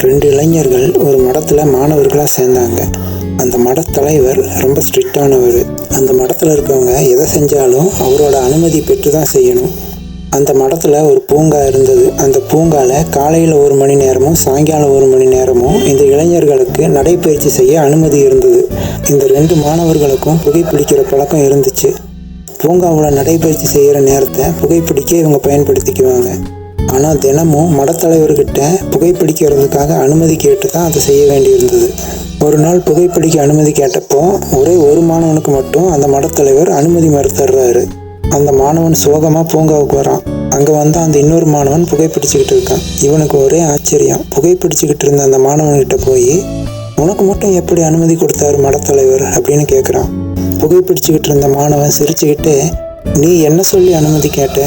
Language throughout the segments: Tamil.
2 இளைஞர்கள் ஒரு மடத்தில் மாணவர்களாக சேர்ந்தாங்க. அந்த மடத்தலைவர் ரொம்ப ஸ்ட்ரிக்டானவர். அந்த மடத்தில் இருக்கவங்க எதை செஞ்சாலும் அவரோட அனுமதி பெற்று தான் செய்யணும். அந்த மடத்தில் ஒரு பூங்கா இருந்தது. அந்த பூங்காவில் காலையில் 1 மணி நேரமும் சாயங்காலம் 1 மணி நேரமும் இந்த இளைஞர்களுக்கு நடைப்பயிற்சி செய்ய அனுமதி இருந்தது. இந்த 2 மாணவர்களுக்கும் புகைப்பிடிக்கிற பழக்கம் இருந்துச்சு. பூங்காவில் நடைப்பயிற்சி செய்கிற நேரத்தை புகைப்பிடிக்க இவங்க பயன்படுத்திக்குவாங்க. ஆனால் தினமும் மடத்தலைவர்கிட்ட புகைப்பிடிக்கிறதுக்காக அனுமதி கேட்டு தான் அதை செய்ய வேண்டியிருந்தது. ஒரு நாள் புகைப்பிடிக்க அனுமதி கேட்டப்போ ஒரே ஒரு மாணவனுக்கு மட்டும் அந்த மடத்தலைவர் அனுமதி மறுத்துறாரு. அந்த மாணவன் சோகமாக பூங்காவுக்கு வரான். அங்கே வந்து அந்த இன்னொரு மாணவன் புகைப்பிடிச்சிக்கிட்டு இருக்கான். இவனுக்கு ஒரே ஆச்சரியம். புகைப்பிடிச்சிக்கிட்டு இருந்த அந்த மாணவன்கிட்ட போய், உனக்கு மட்டும் எப்படி அனுமதி கொடுத்தாரு மடத்தலைவர் அப்படின்னு கேட்குறான். புகைப்பிடிச்சிக்கிட்டு இருந்த மாணவன் சிரிச்சுக்கிட்டே, நீ என்ன சொல்லி அனுமதி கேட்ட,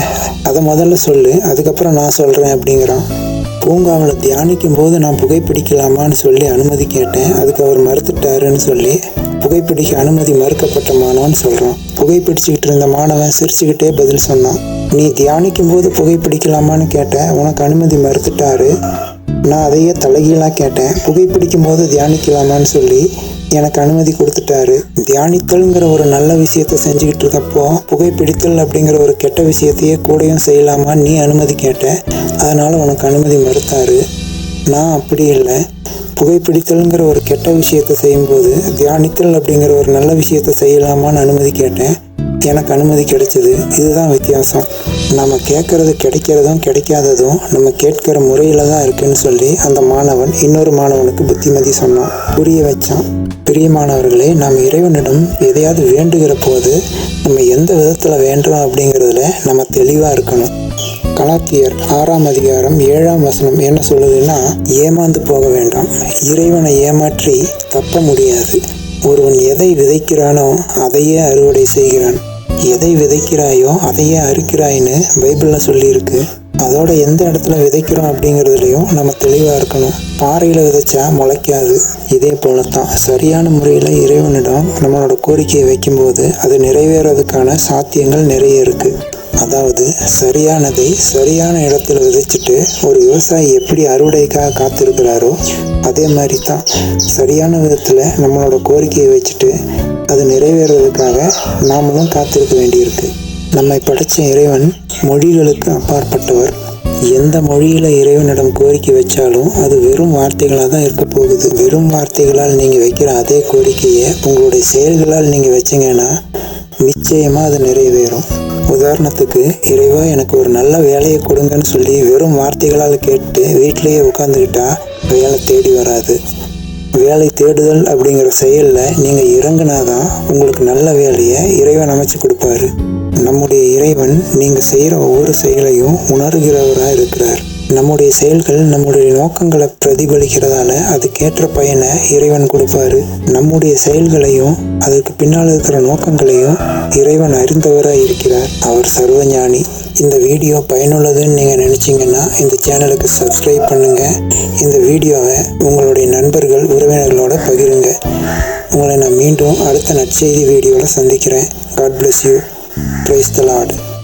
அதை முதல்ல சொல்லு, அதுக்கப்புறம் நான் சொல்கிறேன் அப்படிங்கிறான். பூங்காவில் தியானிக்கும் போது நான் புகைப்பிடிக்கலாமான்னு சொல்லி அனுமதி கேட்டேன், அதுக்கு அவர் மறுத்துட்டாருன்னு சொல்லி புகைப்பிடிக்க அனுமதி மறுக்கப்பட்ட மாணவன் சொல்கிறான். புகைப்பிடிச்சிக்கிட்டு இருந்த மாணவன் சிரிச்சுக்கிட்டே பதில் சொன்னான். நீ தியானிக்கும் போது புகைப்பிடிக்கலாமான்னு கேட்டேன், உனக்கு அனுமதி மறுத்துட்டாரு. நான் அதையே தலைகீழாக கேட்டேன், புகைப்பிடிக்கும் போது தியானிக்கலாமான்னு சொல்லி எனக்கு அனுமதி கொடுத்துட்டாரு. தியானித்தல்ங்கிற ஒரு நல்ல விஷயத்த செஞ்சுக்கிட்டு இருக்கப்போ புகைப்பிடித்தல் அப்படிங்கிற ஒரு கெட்ட விஷயத்தையே கூடயும் செய்யலாமா நீ அனுமதி கேட்ட, அதனால் உனக்கு அனுமதி மறுத்தாரு. நான் அப்படி இல்லை. புகைப்பிடித்தல்ங்கிற ஒரு கெட்ட விஷயத்த செய்யும்போது தியானித்தல் அப்படிங்கிற ஒரு நல்ல விஷயத்த செய்யலாமான்னு அனுமதி கேட்டேன், எனக்கு அனுமதி கிடைச்சது. இதுதான் வித்தியாசம். நம்ம கேட்கறது கிடைக்கிறதும் கிடைக்காததும் நம்ம கேட்கிற முறையில் தான் இருக்குன்னு சொல்லி அந்த மாணவன் இன்னொரு மாணவனுக்கு புத்திமதி சொன்னான், புரிய வச்சான். பிரியமானவர்களே, நாம் இறைவனிடம் எதையாவது வேண்டுகிற போது நம்ம எந்த விதத்தில் வேண்டுறோம் அப்படிங்கிறதுல நம்ம தெளிவாக இருக்கணும். கலாத்தியர் 6ஆம் அதிகாரம் 7ஆம் வசனம் என்ன சொல்லுதுன்னா, ஏமாந்து போக வேண்டாம், இறைவனை ஏமாற்றி தப்ப முடியாது. ஒருவன் எதை விதைக்கிறானோ அதையே அறுவடை செய்கிறான். எதை விதைக்கிறாயோ அதையே அறுக்கிறாயின்னு பைபிளில் சொல்லியிருக்கு. அதோட எந்த இடத்துல விதைக்கிறோம் அப்படிங்கிறதுலையும் நம்ம தெளிவாக இருக்கணும். பாறையில் விதைச்சா முளைக்காது. இதே போல தான் சரியான முறையில் இறைவனிடம் நம்மளோட கோரிக்கையை வைக்கும்போது அது நிறைவேறதுக்கான சாத்தியங்கள் நிறைய இருக்குது. அதாவது சரியானதை சரியான இடத்துல விதைச்சிட்டு ஒரு விவசாயி எப்படி அறுவடைக்காக காத்திருக்கிறாரோ அதே மாதிரி தான் சரியான விதத்தில் நம்மளோட கோரிக்கையை வச்சுட்டு அது நிறைவேறதுக்காக நாமளும் காத்திருக்க வேண்டியிருக்கு. நம்மை படைச்ச இறைவன் மொழிகளுக்கு அப்பாற்பட்டவர். எந்த மொழியில் இறைவனிடம் கோரிக்கை வச்சாலும் அது வெறும் வார்த்தைகளாக தான் இருக்க போகுது. வெறும் வார்த்தைகளால் நீங்கள் வைக்கிற அதே கோரிக்கையை உங்களுடைய செயல்களால் நீங்கள் வச்சிங்கன்னா நிச்சயமாக அது நிறைவேறும். உதாரணத்துக்கு, இறைவா எனக்கு ஒரு நல்ல வேலையை கொடுங்கன்னு சொல்லி வெறும் வார்த்தைகளால் கேட்டு வீட்டிலேயே உட்காந்துக்கிட்டா வேலை தேடி வராது. வேலை தேடுதல் அப்படிங்கிற செயலில் நீங்கள் இறங்குனாதான் உங்களுக்கு நல்ல வேலையை இறைவன் அமைச்சு கொடுப்பாரு. நம்முடைய இறைவன் நீங்கள் செய்கிற ஒவ்வொரு செயலையும் உணர்கிறவராக இருக்கிறார். நம்முடைய செயல்கள் நம்முடைய நோக்கங்களை பிரதிபலிக்கிறதால அதுக்கேற்ற பயனை இறைவன் கொடுப்பாரு. நம்முடைய செயல்களையும் அதுக்கு பின்னால் இருக்கிற நோக்கங்களையும் இறைவன் அறிந்தவராக இருக்கிறார். அவர் சர்வஞானி. இந்த வீடியோ பயனுள்ளதுன்னு நீங்கள் நினச்சிங்கன்னா இந்த சேனலுக்கு சப்ஸ்கிரைப் பண்ணுங்கள். இந்த வீடியோவை உங்களுடைய நண்பர்கள் உறவினர்களோட பகிருங்க. உங்களை நான் மீண்டும் அடுத்த நற்செய்தி வீடியோவில் சந்திக்கிறேன். God bless you. Praise the Lord.